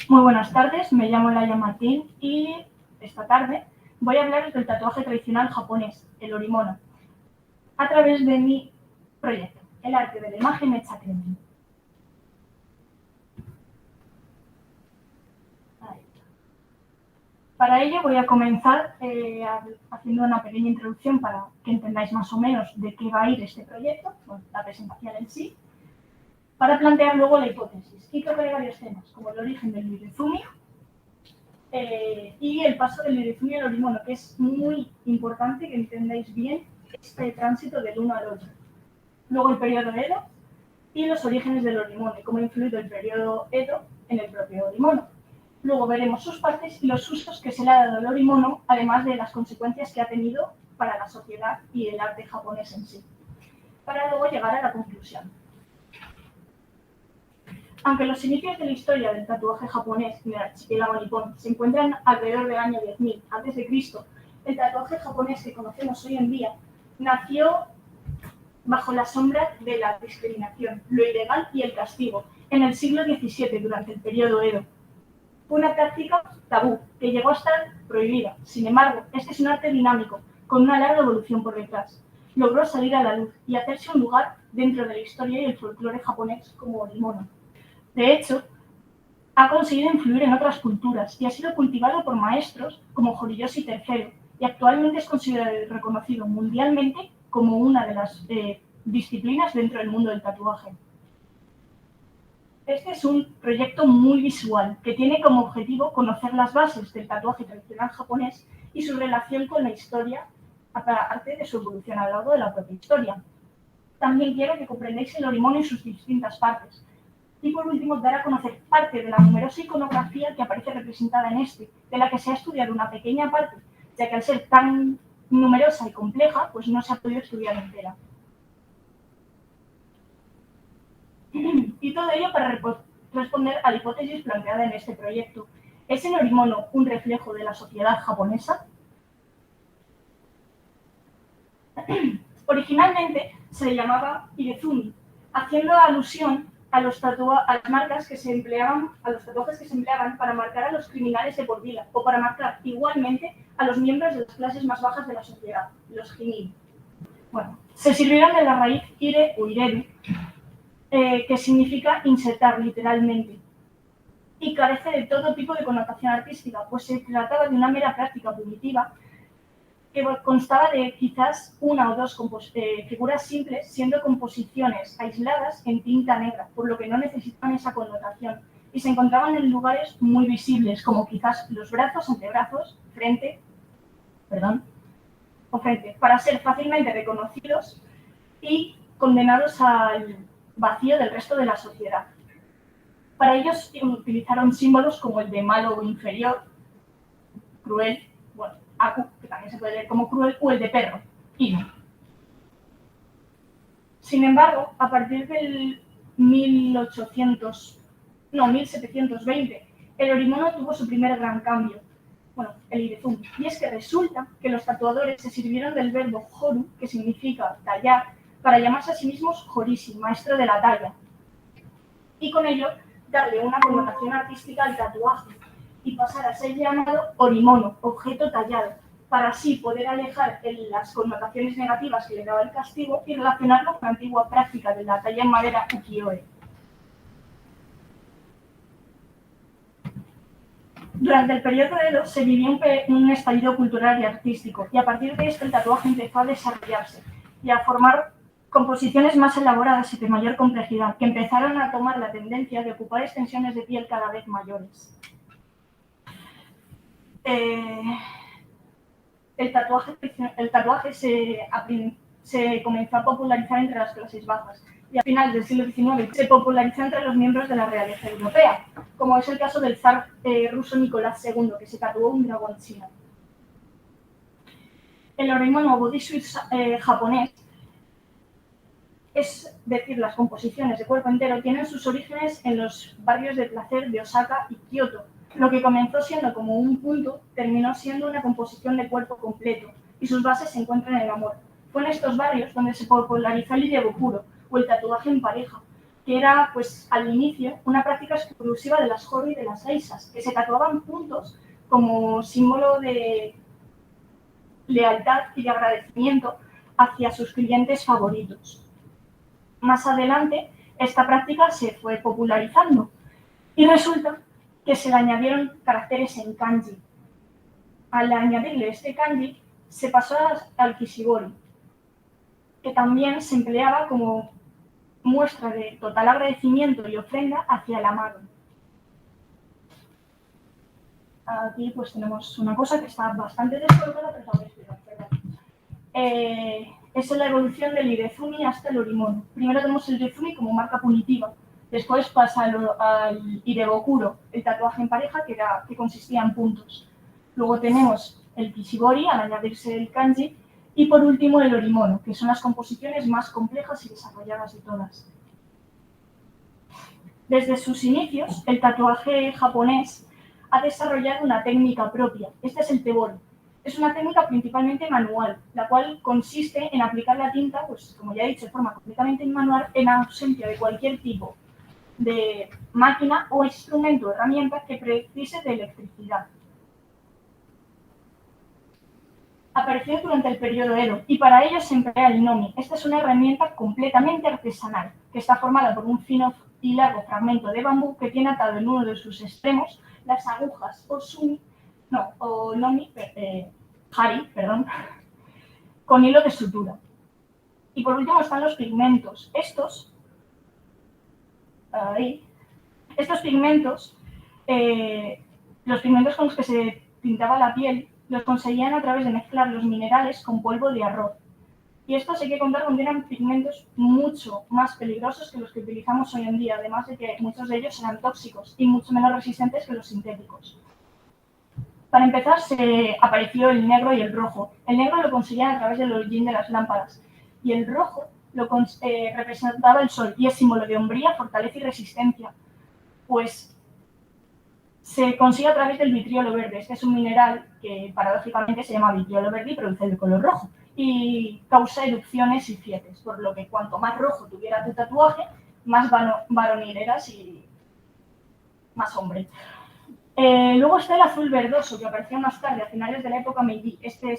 Muy buenas tardes, me llamo Laia Martín y esta tarde voy a hablar del tatuaje tradicional japonés, el orimono, a través de mi proyecto, el arte de la imagen hecha Kremlin. Para ello voy a comenzar haciendo una pequeña introducción para que entendáis más o menos de qué va a ir este proyecto, bueno, la presentación en sí, para plantear luego la hipótesis. Y tocaré varios temas, como el origen del Irezumi y el paso del Irezumi al orimono, que es muy importante que entendáis bien este tránsito del uno al otro. Luego el periodo Edo y los orígenes del orimono, y cómo ha influido el periodo Edo en el propio orimono. Luego veremos sus partes y los usos que se le ha dado al orimono, además de las consecuencias que ha tenido para la sociedad y el arte japonés en sí, para luego llegar a la conclusión. Aunque los inicios de la historia del tatuaje japonés en el archipiélago nipón se encuentran alrededor del año 10.000 a.C., el tatuaje japonés que conocemos hoy en día nació bajo la sombra de la discriminación, lo ilegal y el castigo, en el siglo XVII, durante el periodo Edo. Fue una práctica tabú, que llegó a estar prohibida. Sin embargo, este es un arte dinámico, con una larga evolución por detrás. Logró salir a la luz y hacerse un lugar dentro de la historia y el folclore japonés como orimono. De hecho, ha conseguido influir en otras culturas y ha sido cultivado por maestros como Horiyoshi III, y actualmente es considerado y reconocido mundialmente como una de las disciplinas dentro del mundo del tatuaje. Este es un proyecto muy visual que tiene como objetivo conocer las bases del tatuaje tradicional japonés y su relación con la historia, aparte de su evolución a lo largo de la propia historia. También quiero que comprendáis el orimono y sus distintas partes. Y por último, dar a conocer parte de la numerosa iconografía que aparece representada en este, de la que se ha estudiado una pequeña parte, ya que al ser tan numerosa y compleja, pues no se ha podido estudiar entera. Y todo ello para responder a la hipótesis planteada en este proyecto. ¿Es el orimono un reflejo de la sociedad japonesa? Originalmente se le llamaba Irezumi, haciendo alusión a las marcas que se empleaban, a los tatuajes que se empleaban para marcar a los criminales de por vida, o para marcar igualmente a los miembros de las clases más bajas de la sociedad, los hinin. Bueno, se sirvieron de la raíz ire o ireru, que significa insertar literalmente, y carece de todo tipo de connotación artística, pues se trataba de una mera práctica primitiva que constaba de quizás una o dos figuras simples, siendo composiciones aisladas en tinta negra, por lo que no necesitaban esa connotación, y se encontraban en lugares muy visibles, como quizás los brazos, antebrazos, frente, para ser fácilmente reconocidos y condenados al vacío del resto de la sociedad. Para ellos utilizaron símbolos como el de malo o inferior, cruel, bueno, Aku, que también se puede leer como cruel, o el de perro, Inu. Sin embargo, a partir del 1720, el orimono tuvo su primer gran cambio, el irezumi, y es que resulta que los tatuadores se sirvieron del verbo horu, que significa tallar, para llamarse a sí mismos horishi, maestro de la talla, y con ello darle una connotación artística al tatuaje y pasar a ser llamado orimono, objeto tallado, para así poder alejar las connotaciones negativas que le daba el castigo y relacionarlo con la antigua práctica de la talla en madera ukiyo-e. Durante el periodo Edo se vivió un estallido cultural y artístico, y a partir de esto el tatuaje empezó a desarrollarse y a formar composiciones más elaboradas y de mayor complejidad, que empezaron a tomar la tendencia de ocupar extensiones de piel cada vez mayores. El tatuaje se comenzó a popularizar entre las clases bajas, y a finales del siglo XIX se popularizó entre los miembros de la realeza europea, como es el caso del zar ruso Nicolás II, que se tatuó un dragón chino. El orimono bodysuit japonés, es decir, las composiciones de cuerpo entero, tienen sus orígenes en los barrios de placer de Osaka y Kioto, Lo que comenzó siendo como un punto terminó siendo una composición de cuerpo completo y sus bases se encuentran en el amor. Fue en estos barrios donde se popularizó el idebokuro o el tatuaje en pareja, que era, pues, al inicio, una práctica exclusiva de las joro y de las geishas, que se tatuaban juntos como símbolo de lealtad y de agradecimiento hacia sus clientes favoritos. Más adelante, esta práctica se fue popularizando y resulta que se le añadieron caracteres en kanji. Al añadirle este kanji, se pasó al kishibori, que también se empleaba como muestra de total agradecimiento y ofrenda hacia el amado. Aquí pues tenemos una cosa que está bastante descolocada, pero la voy a explicar. Es la evolución del irezumi hasta el orimono. Primero tenemos el irezumi como marca punitiva, después pasa al idebokuro, el tatuaje en pareja que consistía en puntos. Luego tenemos el kishibori al añadirse el kanji y por último el orimono, que son las composiciones más complejas y desarrolladas de todas. Desde sus inicios, el tatuaje japonés ha desarrollado una técnica propia. Este es el tebori. Es una técnica principalmente manual, la cual consiste en aplicar la tinta, pues como ya he dicho, de forma completamente manual, en ausencia de cualquier tipo de máquina o instrumento o herramienta que precise de electricidad. Apareció durante el periodo Edo y para ello se emplea el nomi. Esta es una herramienta completamente artesanal, que está formada por un fino y largo fragmento de bambú que tiene atado en uno de sus extremos las agujas hari, con hilo de sutura. Y por último están los pigmentos. Estos pigmentos, los pigmentos con los que se pintaba la piel, los conseguían a través de mezclar los minerales con polvo de arroz. Y estos hay que contar con que eran pigmentos mucho más peligrosos que los que utilizamos hoy en día, además de que muchos de ellos eran tóxicos y mucho menos resistentes que los sintéticos. Para empezar, se apareció el negro y el rojo. El negro lo conseguían a través del hollín de las lámparas y el rojo representaba el sol y es símbolo de hombría, fortaleza y resistencia. Pues se consigue a través del vitriolo verde. Este es un mineral que paradójicamente se llama vitriolo verde y produce el color rojo y causa erupciones y fietes, por lo que cuanto más rojo tuviera tu tatuaje, más varonil eras y más hombre. Luego está el azul verdoso, que apareció más tarde, a finales de la época Meiji. Este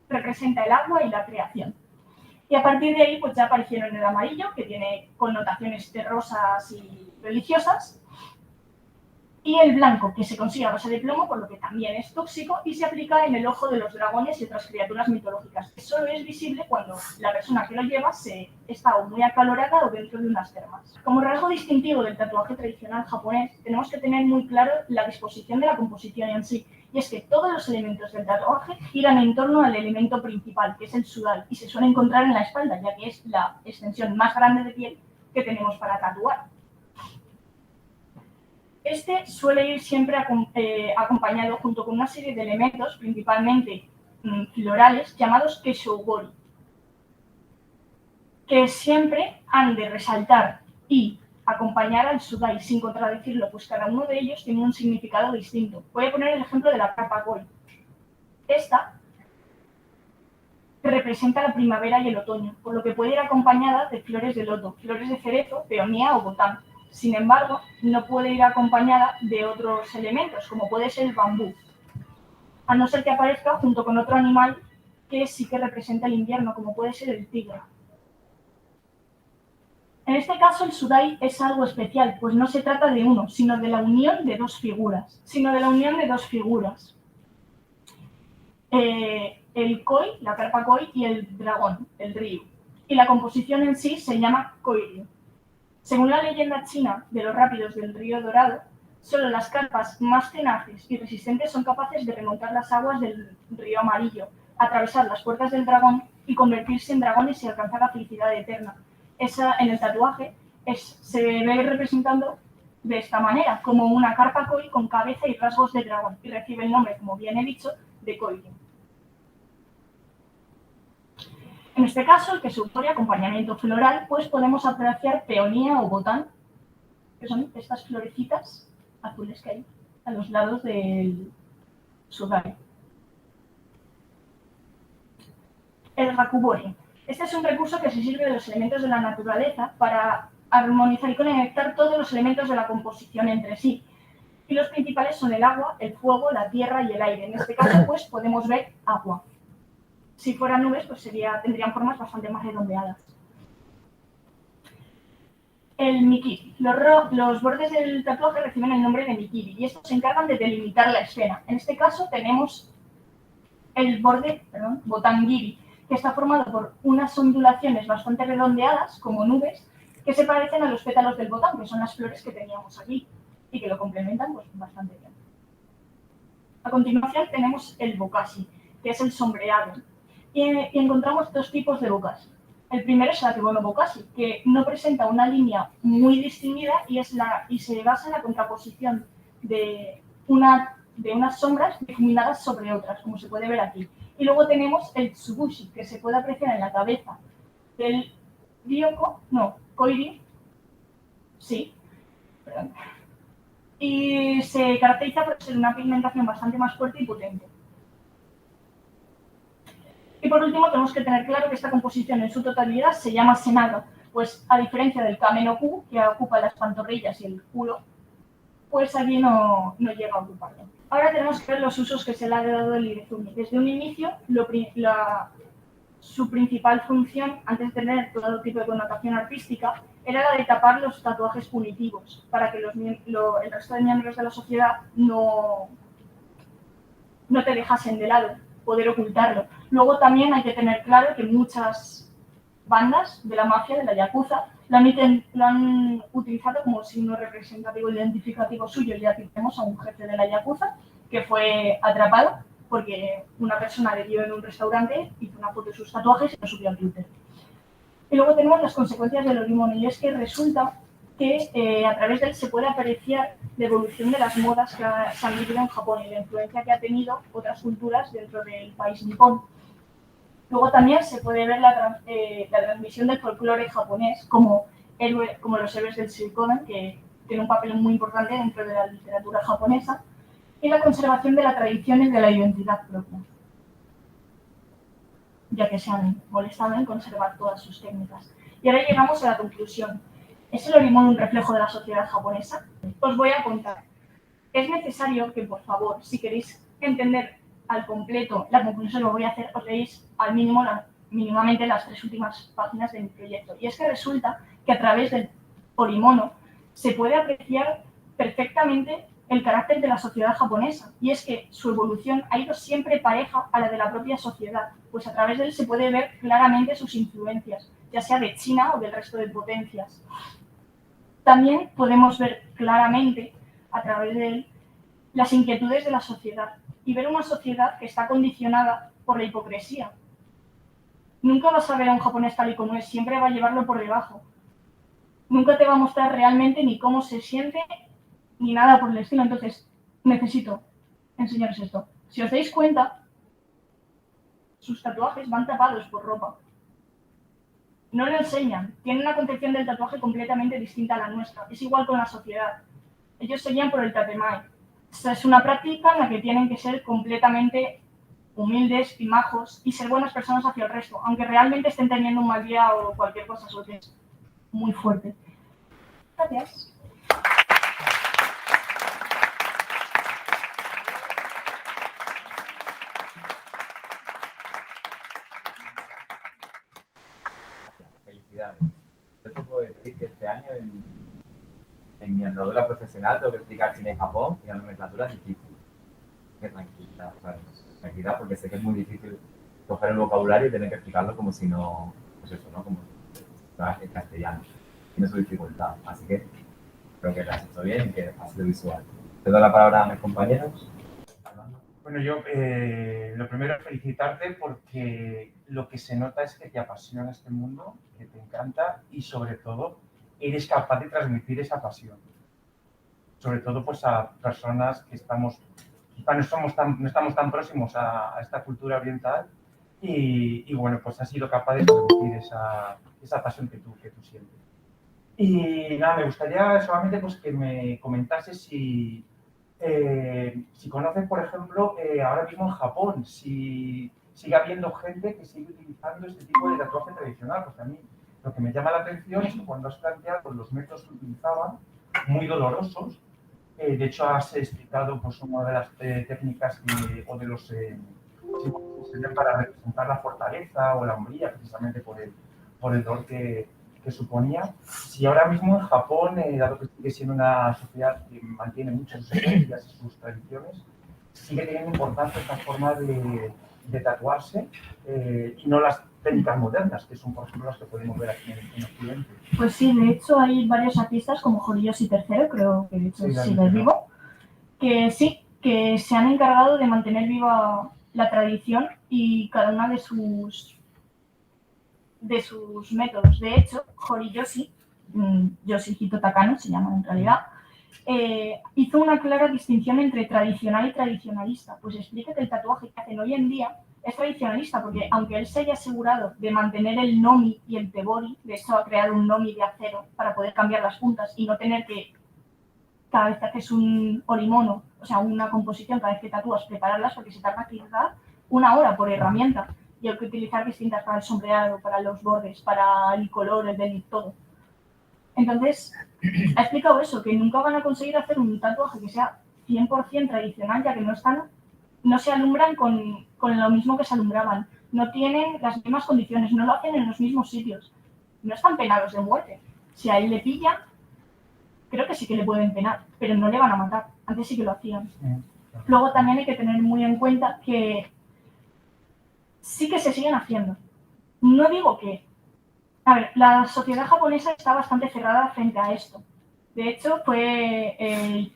representa el agua y la creación. Y a partir de ahí pues ya aparecieron el amarillo, que tiene connotaciones terrosas y religiosas, y el blanco, que se consigue a base de plomo, por lo que también es tóxico y se aplica en el ojo de los dragones y otras criaturas mitológicas, que solo es visible cuando la persona que lo lleva está o muy acalorada o dentro de unas termas. Como rasgo distintivo del tatuaje tradicional japonés, tenemos que tener muy claro la disposición de la composición en sí, y es que todos los elementos del tatuaje giran en torno al elemento principal, que es el sudai, y se suele encontrar en la espalda, ya que es la extensión más grande de piel que tenemos para tatuar. Este suele ir siempre acompañado junto con una serie de elementos, principalmente florales, llamados keshougori, que siempre han de resaltar y acompañar al sudai sin contradecirlo, pues cada uno de ellos tiene un significado distinto. Voy a poner el ejemplo de la carpa koi. Esta representa la primavera y el otoño, por lo que puede ir acompañada de flores de loto, flores de cerezo, peonía o botán. Sin embargo, no puede ir acompañada de otros elementos, como puede ser el bambú, a no ser que aparezca junto con otro animal que sí que representa el invierno, como puede ser el tigre. En este caso, el sudai es algo especial, pues no se trata de uno, sino de la unión de dos figuras. El koi, la carpa koi, y el dragón, el ryu. Y la composición en sí se llama koiryu. Según la leyenda china de los rápidos del río Dorado, solo las carpas más tenaces y resistentes son capaces de remontar las aguas del río Amarillo, atravesar las puertas del dragón y convertirse en dragones y alcanzar la felicidad eterna. En el tatuaje se ve representando de esta manera, como una carpa koi con cabeza y rasgos de dragón, y recibe el nombre, como bien he dicho, de koiryu. En este caso, el que supone acompañamiento floral, pues podemos apreciar peonía o botán, que son estas florecitas azules que hay a los lados del sudario. El Hakubori. Este es un recurso que se sirve de los elementos de la naturaleza para armonizar y conectar todos los elementos de la composición entre sí. Y los principales son el agua, el fuego, la tierra y el aire. En este caso, pues, podemos ver agua. Si fueran nubes, pues tendrían formas bastante más redondeadas. El mikiri. Los bordes del tatuaje reciben el nombre de mikiri y estos se encargan de delimitar la escena. En este caso tenemos el borde, botangiri, que está formado por unas ondulaciones bastante redondeadas, como nubes, que se parecen a los pétalos del botán, que son las flores que teníamos aquí, y que lo complementan pues, bastante bien. A continuación tenemos el bokashi, que es el sombreado. Y encontramos dos tipos de bokashi. El primero es el Akebono bokashi, que no presenta una línea muy distinguida y se basa en la contraposición de unas sombras difuminadas sobre otras, como se puede ver aquí. Y luego tenemos el tsubushi, que se puede apreciar en la cabeza del koiri, sí, perdón. Y se caracteriza por ser una pigmentación bastante más fuerte y potente. Y por último tenemos que tener claro que esta composición en su totalidad se llama senaga, pues a diferencia del kame-no-ku, que ocupa las pantorrillas y el culo, pues allí no llega a ocuparlo. Ahora tenemos que ver los usos que se le ha dado el irezumi. Desde un inicio, su principal función, antes de tener todo tipo de connotación artística, era la de tapar los tatuajes punitivos, para que el resto de miembros de la sociedad no te dejasen de lado, poder ocultarlo. Luego también hay que tener claro que muchas bandas de la mafia, de la yakuza, lo han utilizado como signo representativo identificativo suyo. Y aquí tenemos a un jefe de la yakuza que fue atrapado porque una persona le dio en un restaurante, hizo una foto de sus tatuajes y lo subió al Twitter. Y luego tenemos las consecuencias del orimono, y es que resulta que a través de él se puede apreciar la evolución de las modas que se han vivido en Japón y la influencia que ha tenido otras culturas dentro del país nipón. Luego también se puede ver la transmisión del folclore japonés como los héroes del Shikoden, que tiene un papel muy importante dentro de la literatura japonesa, y la conservación de la tradición y de la identidad propia, ya que se han molestado en conservar todas sus técnicas. Y ahora llegamos a la conclusión. ¿Es el orimono un reflejo de la sociedad japonesa? Os voy a contar. Es necesario que, por favor, si queréis entender al completo la conclusión que voy a hacer, os leéis al mínimamente las 3 últimas páginas de mi proyecto. Y es que resulta que a través del orimono se puede apreciar perfectamente el carácter de la sociedad japonesa. Y es que su evolución ha ido siempre pareja a la de la propia sociedad, pues a través de él se puede ver claramente sus influencias, ya sea de China o del resto de potencias. También podemos ver claramente a través de él las inquietudes de la sociedad y ver una sociedad que está condicionada por la hipocresía. Nunca vas a ver a un japonés tal y como es, siempre va a llevarlo por debajo. Nunca te va a mostrar realmente ni cómo se siente ni nada por el estilo. Entonces, necesito enseñaros esto. Si os dais cuenta, sus tatuajes van tapados por ropa. No lo enseñan. Tienen una concepción del tatuaje completamente distinta a la nuestra. Es igual con la sociedad. Ellos se guían por el tatemae. Esta es una práctica en la que tienen que ser completamente humildes y majos y ser buenas personas hacia el resto, aunque realmente estén teniendo un mal día o cualquier cosa, solo que es muy fuerte. Gracias. Felicidades. Yo te puedo decir que este año en mi andadura profesional tengo que explicar China y Japón y la nomenclatura es difícil. Qué tranquilidad, ¿sabes? Tranquilidad, porque sé que es muy difícil coger el vocabulario y tener que explicarlo como si no, pues eso, ¿no? Como en castellano. Tiene su dificultad, así que creo que lo has hecho bien y que ha sido visual. Te doy la palabra a mis compañeros. Bueno, yo lo primero es felicitarte porque lo que se nota es que te apasiona este mundo, que te encanta y sobre todo eres capaz de transmitir esa pasión. Sobre todo pues a personas que no estamos tan próximos a esta cultura oriental y bueno, pues has sido capaz de transmitir esa pasión que tú sientes. Y nada, me gustaría solamente pues que me comentases si Si conocen, por ejemplo, ahora mismo en Japón, si sigue habiendo gente que sigue utilizando este tipo de tatuaje tradicional, porque a mí lo que me llama la atención es que cuando has planteado los métodos que utilizaban, muy dolorosos, de hecho has explicado pues, una de las técnicas o de los símbolos que sirven para representar la fortaleza o la hombría, precisamente por el dolor que suponía. Si ahora mismo en Japón, dado que sigue siendo una sociedad que mantiene muchas sus creencias y sus tradiciones, sigue teniendo importancia esta forma de tatuarse y no las técnicas modernas, que son, por ejemplo, las que podemos ver aquí en Occidente. Pues sí, de hecho hay varios artistas como Horiyoshi III, creo que de hecho sigue vivo, que sí, que se han encargado de mantener viva la tradición y cada una de sus métodos. De hecho, Horiyoshi, Yoshihito Takano se llama en realidad, hizo una clara distinción entre tradicional y tradicionalista, pues explica que el tatuaje que hacen hoy en día es tradicionalista, porque aunque él se haya asegurado de mantener el nomi y el tebori, de hecho ha creado un nomi de acero para poder cambiar las puntas y no tener que, cada vez que haces un orimono, o sea, una composición, cada vez que tatúas, prepararlas, porque se tarda quizá 1 hora por herramienta y hay que utilizar distintas para el sombreado, para los bordes, para el color, el del todo. Entonces, ha explicado eso, que nunca van a conseguir hacer un tatuaje que sea 100% tradicional, ya que no se alumbran con lo mismo que se alumbraban. No tienen las mismas condiciones, no lo hacen en los mismos sitios. No están penados de muerte. Si a él le pillan, creo que sí que le pueden penar, pero no le van a matar. Antes sí que lo hacían. Luego también hay que tener muy en cuenta que sí que se siguen haciendo. No digo que... A ver, la sociedad japonesa está bastante cerrada frente a esto. De hecho, fue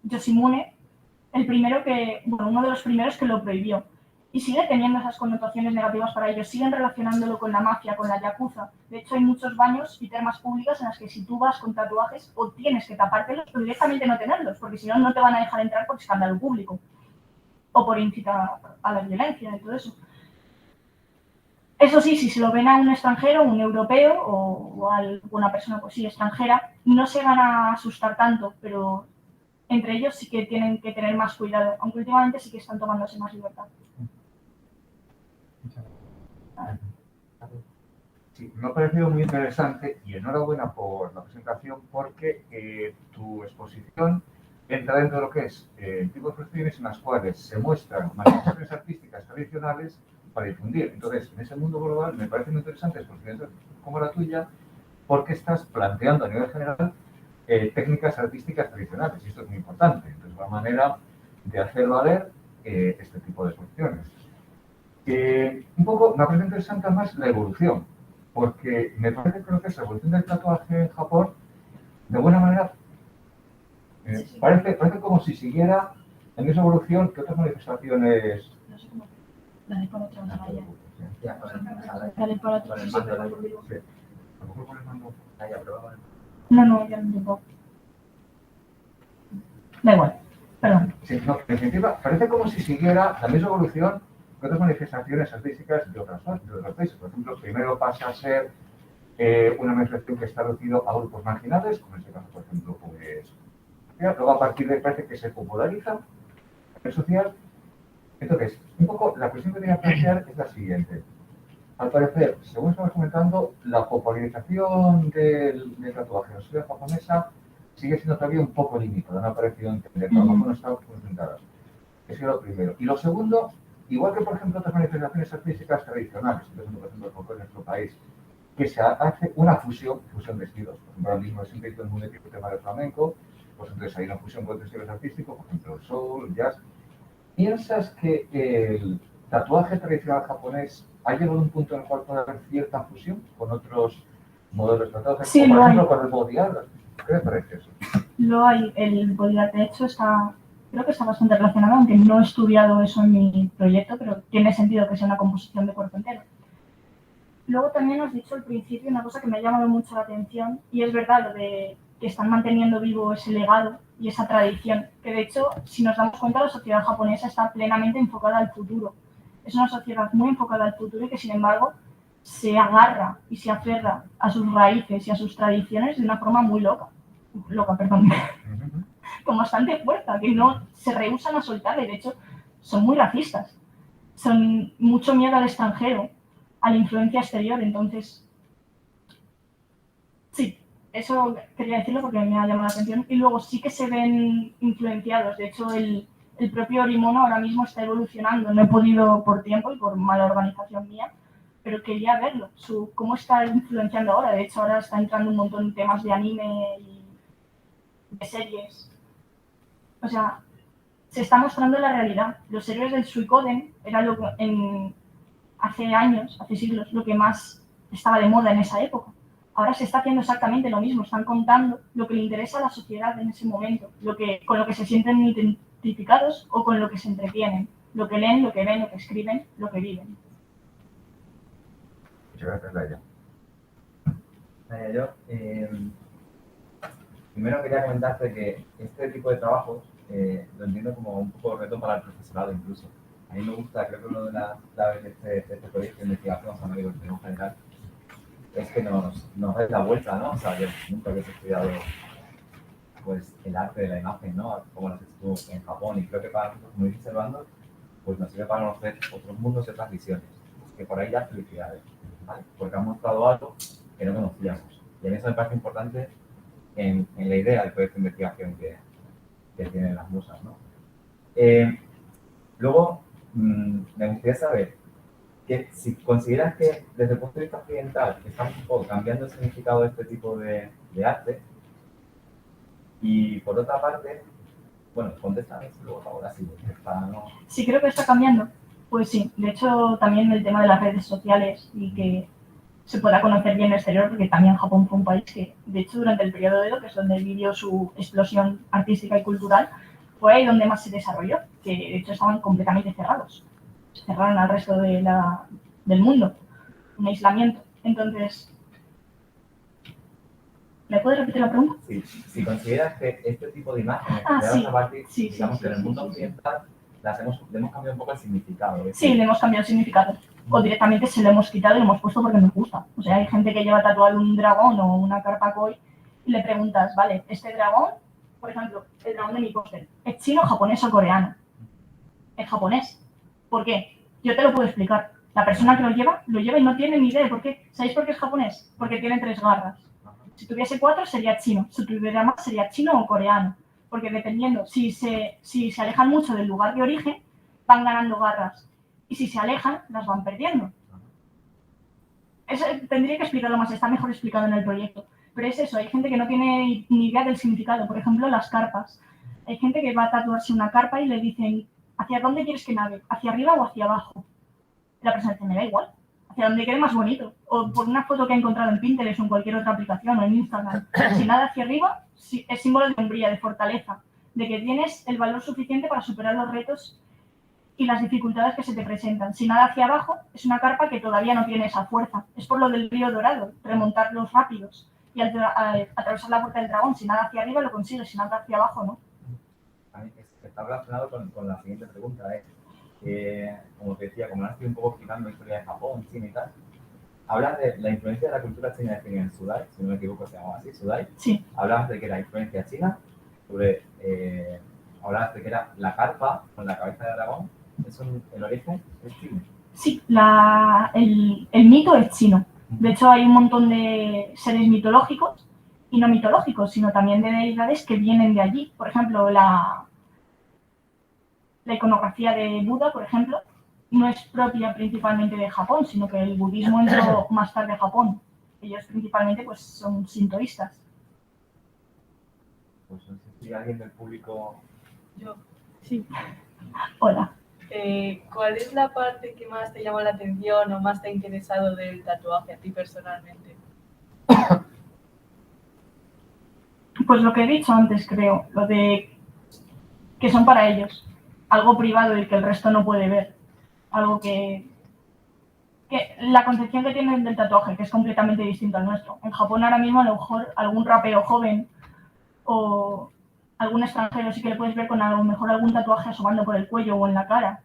Yoshimune uno de los primeros que lo prohibió. Y sigue teniendo esas connotaciones negativas para ellos. Siguen relacionándolo con la mafia, con la yakuza. De hecho, hay muchos baños y termas públicas en las que si tú vas con tatuajes o tienes que tapártelos o directamente no tenerlos, porque si no, no te van a dejar entrar por escándalo público o por incitar a la violencia y todo eso. Eso sí, si se lo ven a un extranjero, un europeo o a alguna persona pues sí, extranjera, no se van a asustar tanto, pero entre ellos sí que tienen que tener más cuidado, aunque últimamente sí que están tomándose más libertad. Sí, me ha parecido muy interesante y enhorabuena por la presentación porque tu exposición entra dentro de lo que es el tipo de exposiciones en las cuales se muestran manifestaciones artísticas tradicionales para difundir. Entonces, en ese mundo global me parece muy interesante exposiciones como la tuya porque estás planteando a nivel general técnicas artísticas tradicionales y esto es muy importante. Entonces, una manera de hacer valer este tipo de exposiciones. Un poco me parece interesante además la evolución, porque me parece que lo que es la evolución del tatuaje en Japón, de buena manera, parece como si siguiera en esa evolución que otras manifestaciones. No sé cómo. Dale para otra valla. Ya, con el Dale para otra. con el mando de la Sí. A lo mejor con el mando. ya probaba. No, ya no tengo. Da igual, perdón. Sí, no, en definitiva, parece como si siguiera la misma evolución que otras manifestaciones artísticas de otros países. Por ejemplo, primero pasa a ser una manifestación que está reducido a grupos marginales, como en este caso, por ejemplo, pues. Luego, a partir de ahí, parece que se populariza a nivel social. Entonces, un poco la cuestión que tenía que plantear es la siguiente. Al parecer, según estamos comentando, la popularización del tatuaje en la sociedad japonesa sigue siendo todavía un poco limitada, no ha parecido entender, a lo mejor no está concentrada. Eso es lo primero. Y lo segundo, igual que por ejemplo otras manifestaciones artísticas tradicionales, por ejemplo el folclore en nuestro país, que se hace una fusión de estilos. Por ejemplo, ahora mismo siempre todo el mundo tiene el tema del flamenco, pues entonces hay una fusión con otros estilos artísticos, por ejemplo el soul, el jazz. ¿Piensas que el tatuaje tradicional japonés ha llegado a un punto en el cual puede haber cierta fusión con otros modelos de tatuaje? Sí, por lo ejemplo, hay. con el body art. ¿Qué te parece eso? Lo hay, el body art de hecho creo que está bastante relacionado, aunque no he estudiado eso en mi proyecto, pero tiene sentido que sea una composición de cuerpo entero. Luego también has dicho al principio una cosa que me ha llamado mucho la atención y es verdad lo de que están manteniendo vivo ese legado y esa tradición, que de hecho, si nos damos cuenta, la sociedad japonesa está plenamente enfocada al futuro. Es una sociedad muy enfocada al futuro y que, sin embargo, se agarra y se aferra a sus raíces y a sus tradiciones de una forma muy loca. con bastante fuerza, que no se rehúsan a soltarle. De hecho, son muy racistas. Son mucho miedo al extranjero, a la influencia exterior. Entonces, sí, eso quería decirlo porque me ha llamado la atención. Y luego sí que se ven influenciados. De hecho, el propio Orimono ahora mismo está evolucionando. No he podido por tiempo y por mala organización mía, pero quería verlo, cómo está influenciando ahora. De hecho, ahora está entrando un montón de temas de anime y de series. O sea, se está mostrando la realidad. Los héroes del Suikoden era lo que hace años, hace siglos, lo que más estaba de moda en esa época. Ahora se está haciendo exactamente lo mismo. Están contando lo que le interesa a la sociedad en ese momento, con lo que se sienten identificados o con lo que se entretienen. Lo que leen, lo que ven, lo que escriben, lo que viven. Muchas gracias, Laia. Yo primero quería comentarte que este tipo de trabajos lo entiendo como un poco reto para el profesorado incluso. A mí me gusta, creo que una de las claves de este proyecto de investigación, o sea, no digo que en general, es que nos dé la vuelta, ¿no? O sea, yo nunca había estudiado pues, el arte de la imagen, ¿no? Como lo has hecho tú en Japón, y creo que para nosotros, como dices, Servando, pues nos sirve para conocer otros mundos y otras visiones. Que por ahí ya felicidades, ¿vale? Porque han mostrado algo que no conocíamos. Y a mí eso me parece importante en la idea del proyecto de investigación que tienen las musas, ¿no? Luego, me gustaría saber que si consideras que desde el punto de vista occidental estamos un poco cambiando el significado de este tipo de arte, y por otra parte, bueno, contéstame y luego ahora sí, ¿no? Sí, creo que está cambiando. Pues sí, de hecho también el tema de las redes sociales y que se pueda conocer bien el exterior, porque también Japón fue un país que, de hecho, durante el periodo Edo, que es donde vivió su explosión artística y cultural, fue ahí donde más se desarrolló, que de hecho estaban completamente cerrados. Se cerraron al resto del mundo, un aislamiento. Entonces, ¿me puedes repetir la pregunta? Sí, si consideras que este tipo de imágenes, sí. a partir, Sí, digamos que en el mundo occidental, le hemos cambiado un poco el significado. Sí, le hemos cambiado el significado. O directamente se lo hemos quitado y lo hemos puesto porque nos gusta. O sea, hay gente que lleva tatuado un dragón o una carpa koi y le preguntas, vale, este dragón, por ejemplo, el dragón de mi póster, ¿es chino, japonés o coreano? Es japonés. ¿Por qué? Yo te lo puedo explicar. La persona que lo lleva y no tiene ni idea de por qué. ¿Sabéis por qué es japonés? Porque tiene 3 garras. Si tuviese 4 sería chino. Si tuviera más sería chino o coreano. Porque dependiendo, si se alejan mucho del lugar de origen, van ganando garras. Y si se alejan, las van perdiendo. Eso tendría que explicarlo más, está mejor explicado en el proyecto. Pero es eso, hay gente que no tiene ni idea del significado. Por ejemplo, las carpas. Hay gente que va a tatuarse una carpa y le dicen, ¿hacia dónde quieres que nave? ¿Hacia arriba o hacia abajo? La persona dice, me da igual. Hacia donde quede más bonito. O por una foto que ha encontrado en Pinterest o en cualquier otra aplicación o en Instagram. Si nada hacia arriba, es símbolo de hombría, de fortaleza, de que tienes el valor suficiente para superar los retos y las dificultades que se te presentan. Si nada hacia abajo, es una carpa que todavía no tiene esa fuerza. Es por lo del río Dorado, remontar los rápidos. Y al atravesar la puerta del dragón, si nada hacia arriba lo consigues, si nada hacia abajo no. A mí está relacionado con la siguiente pregunta, como te decía, como has estado un poco explicando la historia de Japón, China y tal, hablas de la influencia de la cultura china en Sudai, si no me equivoco se llama así, Sudai. Sí. Hablabas de que era influencia china, hablabas de que era la carpa con la cabeza de dragón, ¿eso el origen es chino? Sí, el mito es chino. De hecho, hay un montón de seres mitológicos, y no mitológicos, sino también de deidades que vienen de allí. Por ejemplo, la iconografía de Buda, por ejemplo, no es propia principalmente de Japón, sino que el budismo entró más tarde a Japón. Ellos principalmente pues, son sintoístas. Pues no sé si alguien del público... Yo. Sí. Hola. ¿Cuál es la parte que más te llama la atención o más te ha interesado del tatuaje a ti personalmente? Pues lo que he dicho antes, creo, lo de que son para ellos, algo privado y que el resto no puede ver, algo que la concepción que tienen del tatuaje, que es completamente distinto al nuestro. En Japón ahora mismo a lo mejor algún rapero joven o algún extranjero sí que le puedes ver con a lo mejor algún tatuaje asomando por el cuello o en la cara,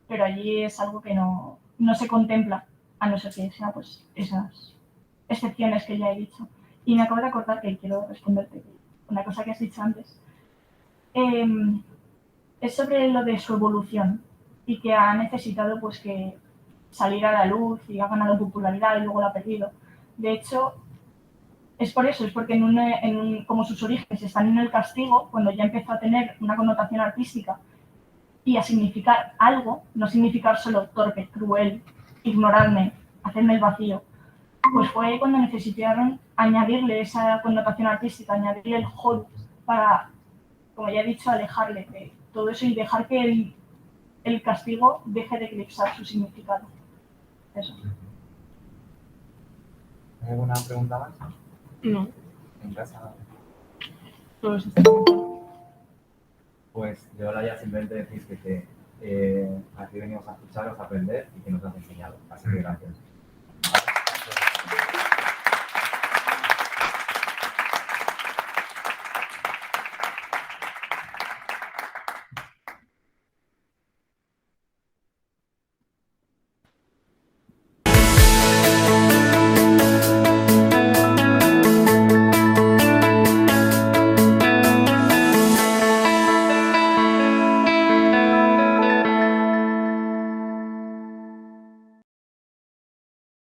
pero allí es algo que no se contempla, a no ser que sea pues esas excepciones que ya he dicho. Y me acabo de acordar que quiero responderte una cosa que has dicho antes. es sobre lo de su evolución y que ha necesitado pues que salir a la luz y ha ganado popularidad y luego la ha perdido. De hecho, es por eso, es porque como sus orígenes están en el castigo, cuando ya empezó a tener una connotación artística y a significar algo, no significar solo torpe, cruel, ignorarme, hacerme el vacío, pues fue cuando necesitaron añadirle esa connotación artística, añadirle el jodo para, como ya he dicho, alejarle de todo eso y dejar que el castigo deje de eclipsar su significado. Eso. ¿Hay alguna pregunta más? No, ¿En casa? no los estoy preguntando. Pues yo ahora ya simplemente decís que aquí venimos a escucharos, a aprender y que nos has enseñado. Así que gracias.